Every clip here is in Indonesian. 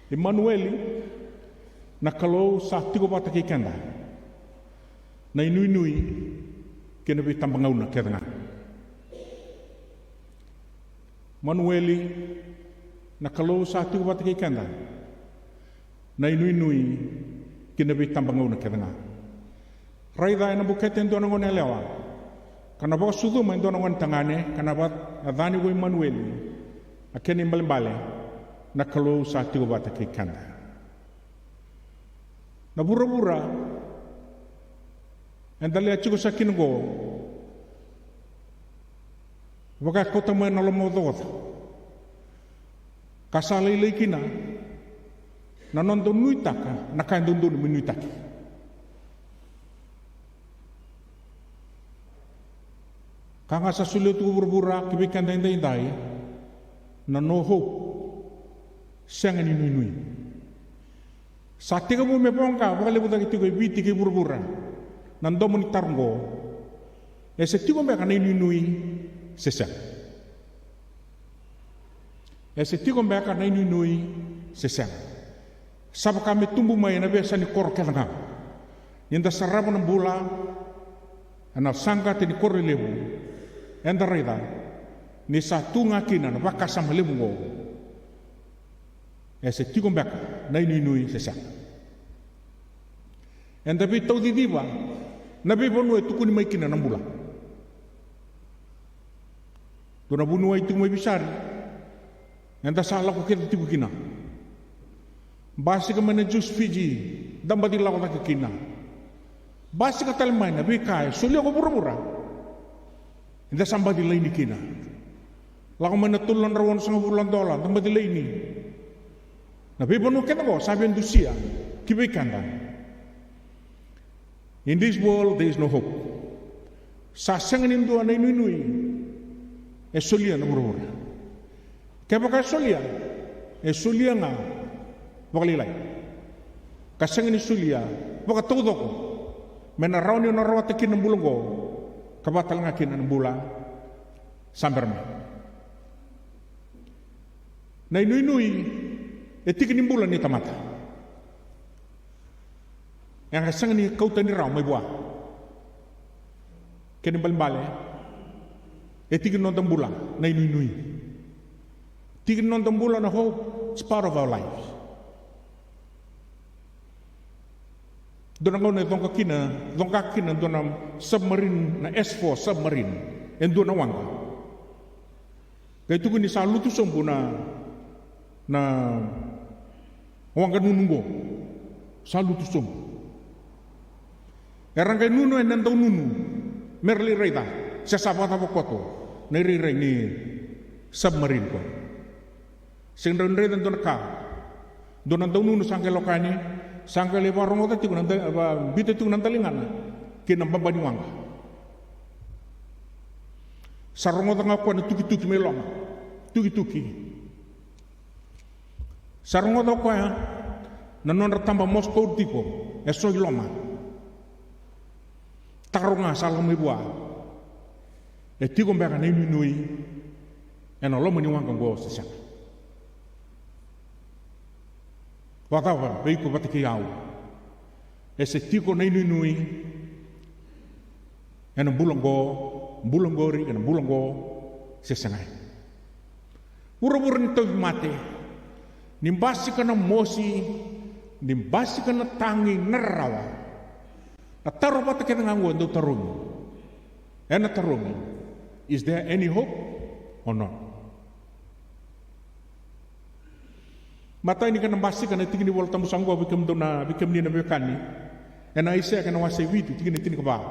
Emmanueli na kalau sa tigo pata ki kenda na inui kena bi tambangauna kedanga Manueli na kalau sa tigo pata ki kenda na inui kena bi tambangauna kedanga raida na bukete ndona ngone lewa kana ba sudu ma ndona ngon tangane kana ba adani go Manueli akene mbale na kalau sa tigo pata ki kenda na bura-bura endale achigo sakin go waka kota mo na lomo dota kasale lekina na nondo nuitaka na kain dondo minuitaki kanga sa sulit tu bura-bura kibikan dai na noho siang ni nui sa tiga mo me pongka bakal buta kiti ko biti ki bura-bura nando mo ni tarngo e se tigo me kana nui sesa e se tigo me kana nui sesa sab kami tumbu mai na besa ni kor kelanga yenda sarabo na bula ana sangka te ni kor lebu enda rida ni sa tunga kina na bakasa malemu go e se tigo me na nui sesa enda bi tau di diva na bi bonu e tukuni mai kina na bula dona bunu ai tu mai bisari enda sala ko kete tiku kina basi ka mana jus Fiji damba di lawa ka kina basi ka talmai na bi kai sulio ko pura-pura enda samba di laini kina lako mana tulan rawon sanga bulan dola damba di laini na bi bonu kena ko sabian dusia kibikanda. In this world there is no hope. Sasangan indo na inui e solia na murura. Kaya baka solia e solia nga bakalilay. Kasangan ni solia baka todo ko. Menaraw niyo narawat akin ng bulong ko kabatal nga akin ng bula samberma. Na inui e tikin ng bulan ni tamata. Yang kasang ni kau tani raw may buah. Kini bale, tigin nonton bulan na inui. Tigin nonton bulan na hope is part of our lives. Doon ang na itong kakina doon ang submarine na S4 submarine and doon ang wangka. Kaya ito kini sa lutusong po na wangka nununggo sa lutusong. Erang kay nuno en nandaw nuno merli reda sa sabat apa koto neri ni submarine ko sing reda don ka don nandaw nuno sangke lokani sangke le warong ota tiku nanda bite tiku nantalingan kinam babani wang sarong ota ngako na tuki melong tuki sarong ota ko ya nanon ratamba Moscow tipo esoy loma tarunga salam ibua e tigo mbeka na inui ena lomo ni wanga go sesa watawa beiko batiki au e se tigo na inui ena bulongori ena bulongo sesa ngai ura-ura ni tobi mate nimbasi kana mosi nimbasi kana tangi narawa Taro pata kita nganggo do tarungi. Ena tarungi. Is there any hope or not? Mata ini kan basi kan tinggi ni wal tamu sanggo bikem ni na bekani. Ena ise kan wase witu tinggi ni ba.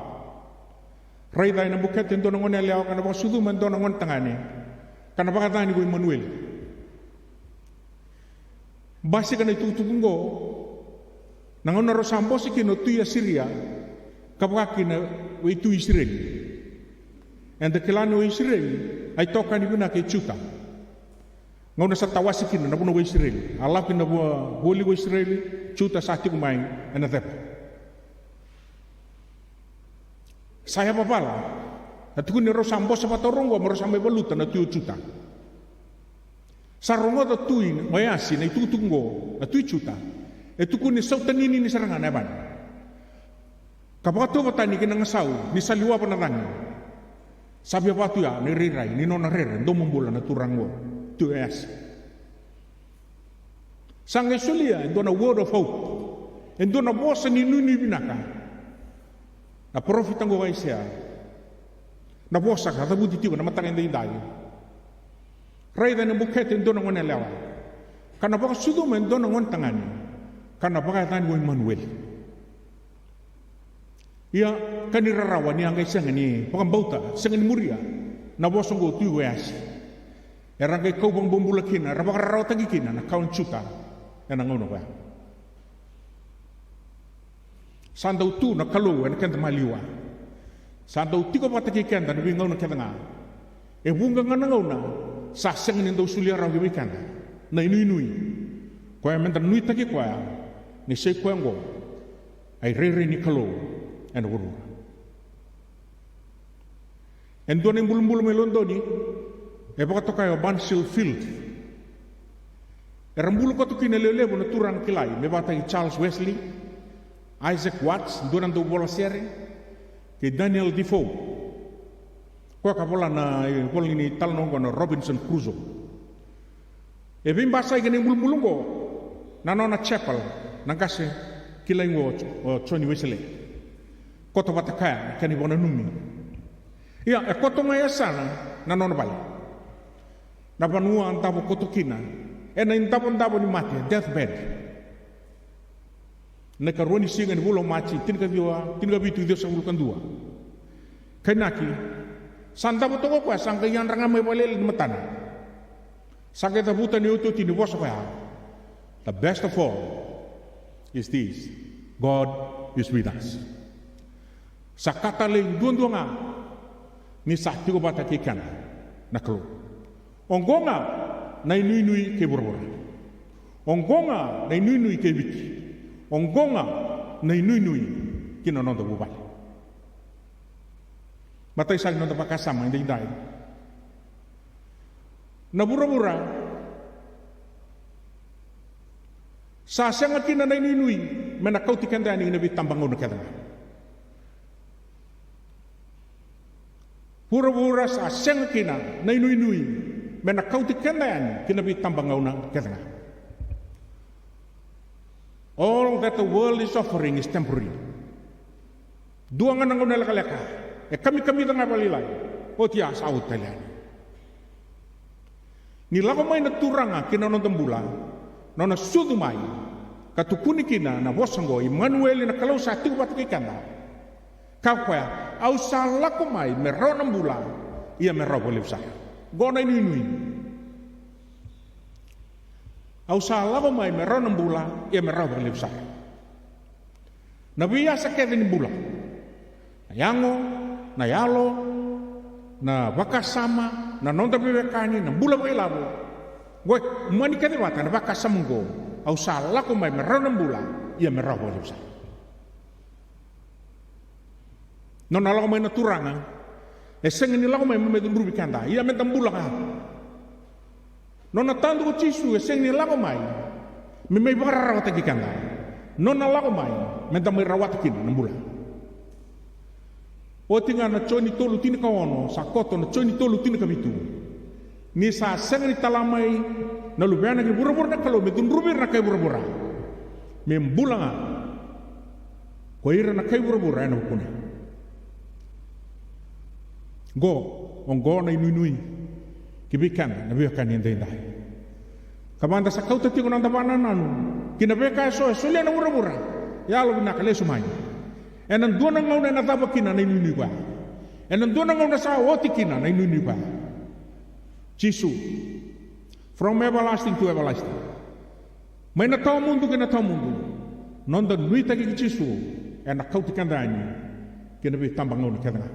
Rai dai na buket ento ngon leaw kan ba sudu man don ngon tangane. Kan ba kata ni go Emmanuel. Basi kan itu tunggo. Nangon ro sambo sikino tuya Syria. Kapag na itu Israel, and the kilano Israel ay toka ni guna kay Chuta. Ngayon sa tawasikin na puno Israel, alapin na boli Israel, Chuta sa ating kumain, and saya pa pala, at kung niro sambo sa patorong mo sa may balutan na tuyo Chuta. Sarongo da tui mayasi na itutungo na tui chuta. Etu kuni sautanini ni sarangan eban. Kapag batani kinang sau ni saliwa panarang. Sabi apa tu ya ni rirai ni nona rere domumbola na turango tu es. Sangai sulia endo na word of hope. Endo na bosa ni nuni binaka. Na profit ang gawai siya. Na bosa ka tabuti tiwa na matangin da indai. Rai da na bukhet endo na ngone lewa. Kana baka sudu men endo na ngon tangani. Kana baka tan wo Emmanuel. Ia kanirarawan ni angay sang ni pagambauta sang ni muria na bosong go tu wes. Erang kay kau bang bumbulakina rabak tagikina na kaun chuta na ngono ba. Sandau tu na kalu en kenta maliwa. Sandau tiko pataki kenta na bingaw na kenta. E bunga nga ngona sa sang ni do sulia raw gibikanda. Na inui. Ko menta nui taki ko ni se kwengo ai rere ni kalu. And guru. And doon yung bulong-bulong melondo ni, baka to kayo Bansfield Field. Rambulo ko to kinalelevo na turang kilay, may batay Charles Wesley, Isaac Watts, doon ang bola sere, kay Daniel Defoe. Kuha ka pala na, pala ni talong ko na Robinson Crusoe. Bimbasay ganyan bulong-bulong ko, na chapel, nang kasi kilay mo o Johnny Wesley. Koto batakaya kani bona numi ia koto ngaya sana na non bali na banua antabo koto kina ena intabo ndabo ni mati deathbed na karoni singa ni bulo machi tinka bitu dio sa bulukan dua kanaki sandabo to ko sangka yang ranga me balel ni matana sangka tabuta ni utu tini boso kaya the best of all is this: God is with us. Sa kataling duan nga ni sa tigo bata kikan na klo. Ongonga na inui ke borbora. Ongonga na inui ke wiki. Ongonga na inui kinonondo bubal. Matay sa nondo pakasama hindi dai. Na bura-bura sa sanga kina na inui menakaw tikanda ni nabi tambangon na kada. Pura-pura sa asyang kina na inui menakaw tikanda kinabi tambangaw na kada. All that the world is offering is temporary. Duangan ang unalaka-laka. Kami-kami nga palilay. O tiya sa awit talian. Nilako may naturanga kinanong bulan. No na sudumay. Katukuni kina na wasanggo Emmanuel na kalaw sa ating batikikanda. Kaya, au salah ko may meron ng bulan, iya meron boleh saya. Gona ini. Au salah ko may meron ng bulan, iya meron boleh saya. Nabiya sa Kevin bulan. Nayango, nayalo, na bakasama, na nonda bibekani, na bulan ilabo. Gue mani kadewata na bakasamunggo. Au salah ko may meron ng bulan, iya meron boleh saya. Non ala ko may naturanga, sengen nila ko may medumrubi kanda, iya metambula ka. Non natando ko chisu, sengen nila ko may bararawat lagi kanda. Non ala ko may metamay rawat kin ng bula. O tinga na choni tolu tini kawono, sa koto na choni tolu tini kabitu. Ni sa sengen talamay na lubyan na bura-bura na kalo, medumrubi na kay bura-bura. Membula nga, kuwaira na kay bura-bura na hukuna. Go na inui kibikan na biyakan hindi dahil. Kamanda sa kau tati ko ng tabanan kinabeka so sulia na mura-mura. Yalo binakale sumay. E nandoon ang ngauna na tabakina na inui ba. E nandoon ang ngauna sa otikina na inui ba. Jisu. From everlasting to everlasting. May nataw mundo kinataw mundo. Nonda nui tagi ki Jisu. E nakau tikandani. Kinabi tambang ngauna kadang.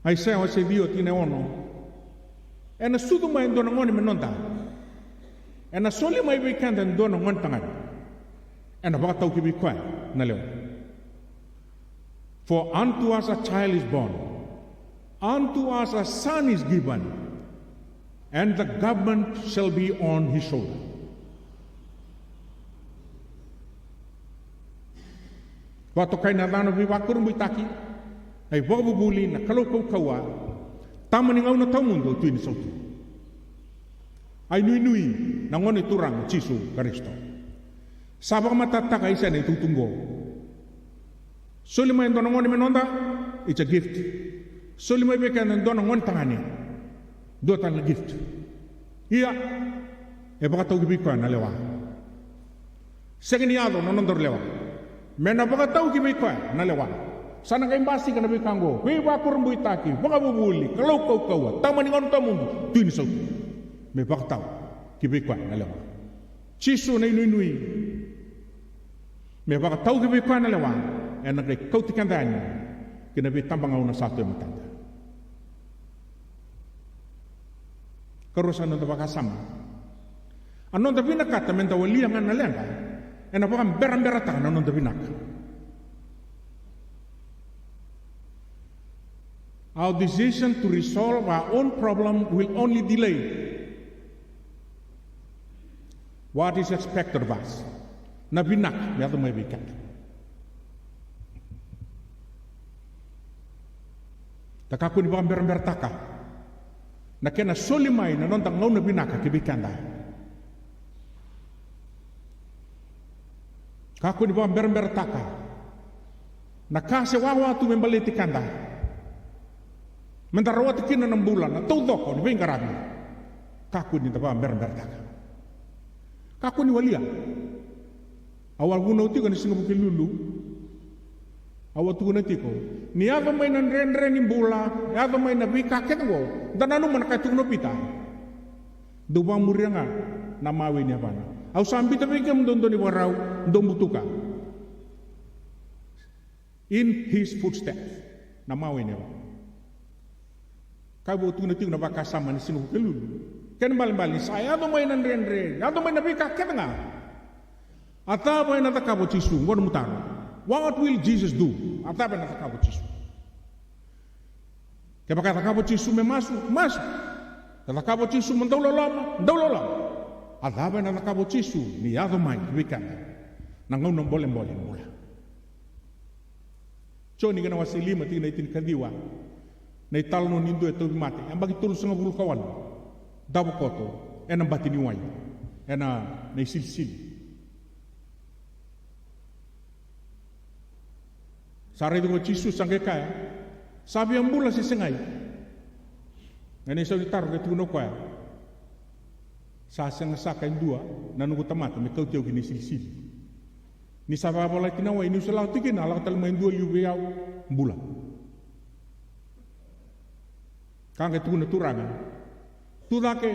Ai sai o se bio tine ono. E na sudu mai ndona ngoni menonta. E na soli mai bikanda ndona ngon tangan. E na baka tau ki bikwa na leo. For unto us a child is born. Unto us a son is given. and the government shall be on his shoulder. Wato kai na dano vivakur muitaki, ai bobubuli na kalau kau kawa, tamani ngau na tau mundo tuini sautu. Ai nui na ngone turang Jisu Kristo. Sabak matataka isa na itutunggo. Solima endo na ngone menonda, it's a gift. Solima beka na endo na ngone tangani, dua tang gift. Iya, baka tau kibikwa na lewa. Segini ado na nondor lewa. Mena baka tau kibikwa na lewa. Sana kay basi ka na bikango, viva kurumbuitaki, baka bubuli, kalau kau kawa, tamani ngone tamundu, tuini sautu. Me baktaw kibikwa na lewa. Jisu na inui me baktaw kibikwa na lewa e na kay kautikandanya kinabi tambangaw na satu yung matanda. Karusan na bakasama. Anon da binakata menda walia nga nalenga e na bakang beran-berata na anon da binaka. Our decision to resolve our own problem will only delay what is expected of us. Na binak, meron may bikat. Takakun iba ang bertaka. Na kena solimay na nontang ngaw na binaka kibikanda. Kakun iba ang bertaka. Na kasi wawa tu membaliti kanda. Mendarawat kina ng bulan na tudok ko ni bingkarami. Kakun iba ang bertaka. Kako ni walia. Awal guna uti kan singa bukil lulu. Awal tu guna tiko. Ni ava may nan ren imbula, ni ava may nabi kaket wo. Dan anu man kaitu no pita. Dubang murianga na mawi ni apa na. Au sambi tapi kem dondo ni warau dom butuka. In his footsteps na mawi ni apa. Kau tu tiko na bakasama ni singa bukil lulu. Kan bali-bali saya atau main ren atau main nabi kakek nga atau main natakabo Jisu ngon mutaro what will Jesus do atau main natakabo Jisu kaya baka natakabo Jisu masuk natakabo Jisu mendaulolam atau main natakabo Jisu ni atau main wikan nangaw nang boleh mula so ni kana wasili mati na itin kadiwa na ital no nindo ito mati ang bagi tulus nga bulkawan dabu koto, ena batini wai, ena naisil-sil. Sara itu Jisu sangke kaya, sabi ang bula si sengay. Ngani sa itar ke tuno kaya. Sa sakay dua, nanungo tamata, may kautiyaw gini sil-sil. Ni sabi wala tinaway, ni usalaw tigin, alak talmayin dua yubiyaw, bula. Kang ke tuno turangan, tu dake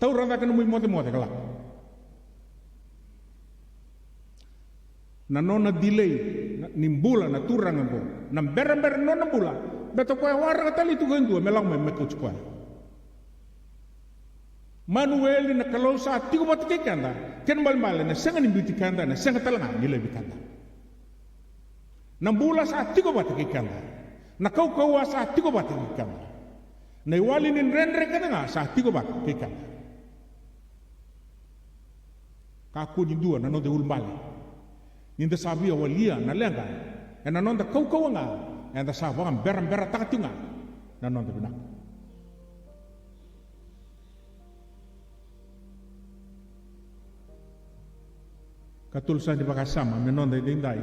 tau rada kan muy mote kala na nona delay nimbula na turang ngo na ber nona bula beto ko war tali tu gandu melang me coach ko Manuel na kalau sa tigo matike kanda ken mal na senga ni biti kanda na senga talanga ni lebi kanda na bula sa tigo matike kanda na kau sa tigo matike kanda na iwali nin renre ka nga sa tigo ba kika kaku ni dua na no de ulmali ninda sabi walia na lenga na non da kau nga na sa bang beram takatunga na non da binak katulsan di bakasama menon da dindai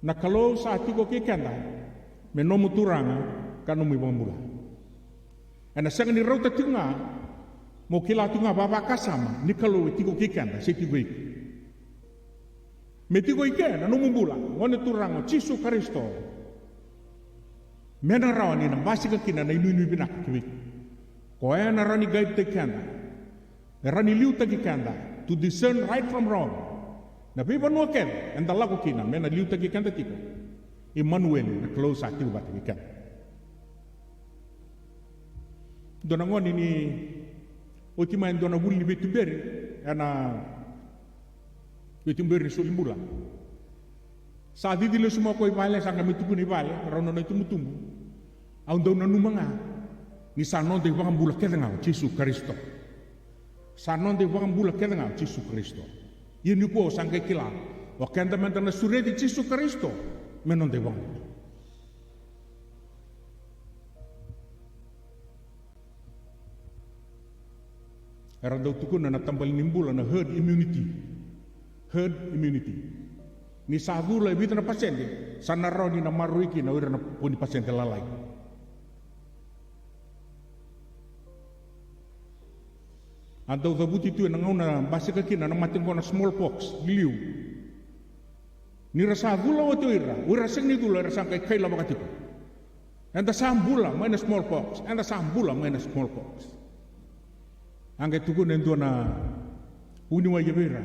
na kalau sa tigo kika na menomu turanga kanu mi bambula. Ana sanga ni rauta tunga mo kila tunga baba kasama ni kalau tigo kikanda se tigo ik. Me tigo ikena no mumbula ngone turango Jisu Kristo. Mena rawani na basi ka kina na inu binak kiwi. Ko ana rani gaib te kanda. Rani liu te kanda to discern right from wrong. Na biban mo ken and dalago kina mena liu te kanda tigo. Emmanuel na close active bat kikanda. Donangon ini ultima dona wuli betumberi ana betumberi solimbula sa didile semua ko ibale sanga mitupuni ibale rono na tumutumbu au dona numanga ni sa non de wang bula kedanga Yesus Kristo sa non de wang bula kedanga Yesus Kristo ini ko sangke kila wa kenda mentana sure di Yesus Kristo menon de wang era do tukuna na tambal nimbula na herd immunity ni sagula ibita na pasyente sa naroni na maruiki na ura na puni pasyente lalay antaw tabuti tu na ngauna basi kakina na mating ko na smallpox giliw ni rasa gula o tu ira sing ni gula rasa kay kaila makatiko anda sambula may na smallpox angke tukun ento na uniwa yebera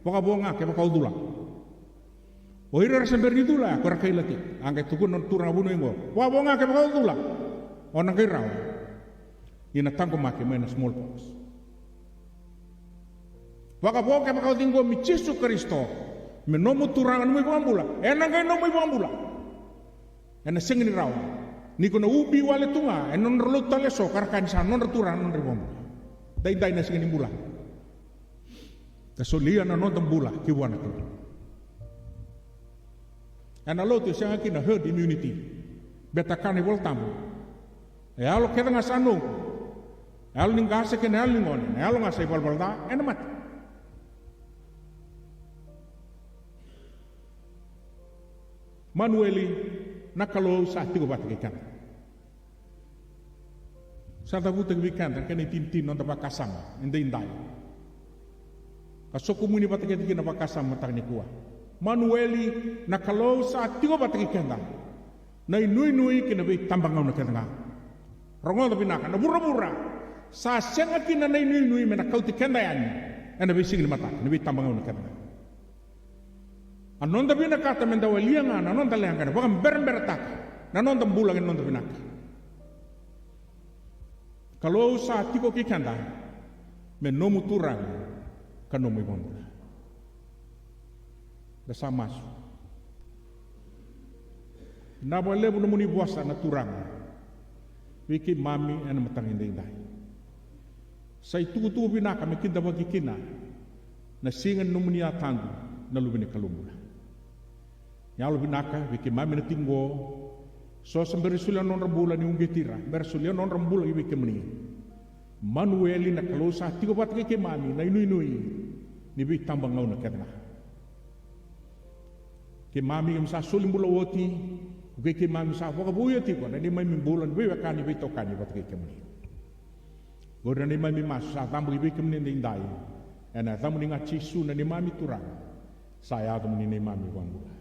poka bonga ke poka udula o ira rasa berni dula ko kaila ti angke tukun non turang bunu ngo poka bonga ke poka udula onang kira ina tangko make may na smallpox Waka boke makau tinggo mi Yesus Kristo menomu turangan mo ibambula enang kay no mo ibambula ena singin raw ni kono ubi wale tunga enon relo taleso karkan sa non turangan non ibambula dai na singin bula kasolia na non tambula kiwana ko ena lotu siya kina herd immunity beta kani voltamu e alo keda ngasano alo ningase kena lingon alo ngasai balbalda ena mat Manueli nakalo sa tigo bat kikan. Sa tabu teg kikan kani tintin non taba kasam indai. Kaso kumuni bat kikan na bakasam matang ni kuwa. Manueli nakalo sa tigo bat kikan. Nai nui kina be tambangau na kenga. Rongo tapi nak na bura sa senga kina nai nui mena kau tikenda yan. Ana be singil mata ni be tambangau na kenga. Anonda bina kata mendawa lianga anonda lianga bukan bertak nanonda bulang anonda bina kalau saat tiko kikanda menomu turang kanomu ibonda dasa masu na boleh bunomuni buasa na turang wiki mami ana matang indai sai tugu bina kami kinda bagi kina na singan numuni atandu na lubine kalumula yang lebih nakah, bikin mami na tinggo, so semberi sulian non rembula ni ungetira, bersulian non rembula ibi kemeni. Manueli na kalosa tigo bat ke mami na inui ni bi tambang ngau na ketna. Ke mami kam sa sulim bula woti, ke mami sa foka buya tigo na ni mami bulan bi wakani bi tokani bat ke kemeni. Gora ni mami mas sa tambu ibi kemeni ndai. Ena tamu ni ngaci su na ni mami turang. Saya tamu ni mami wangula.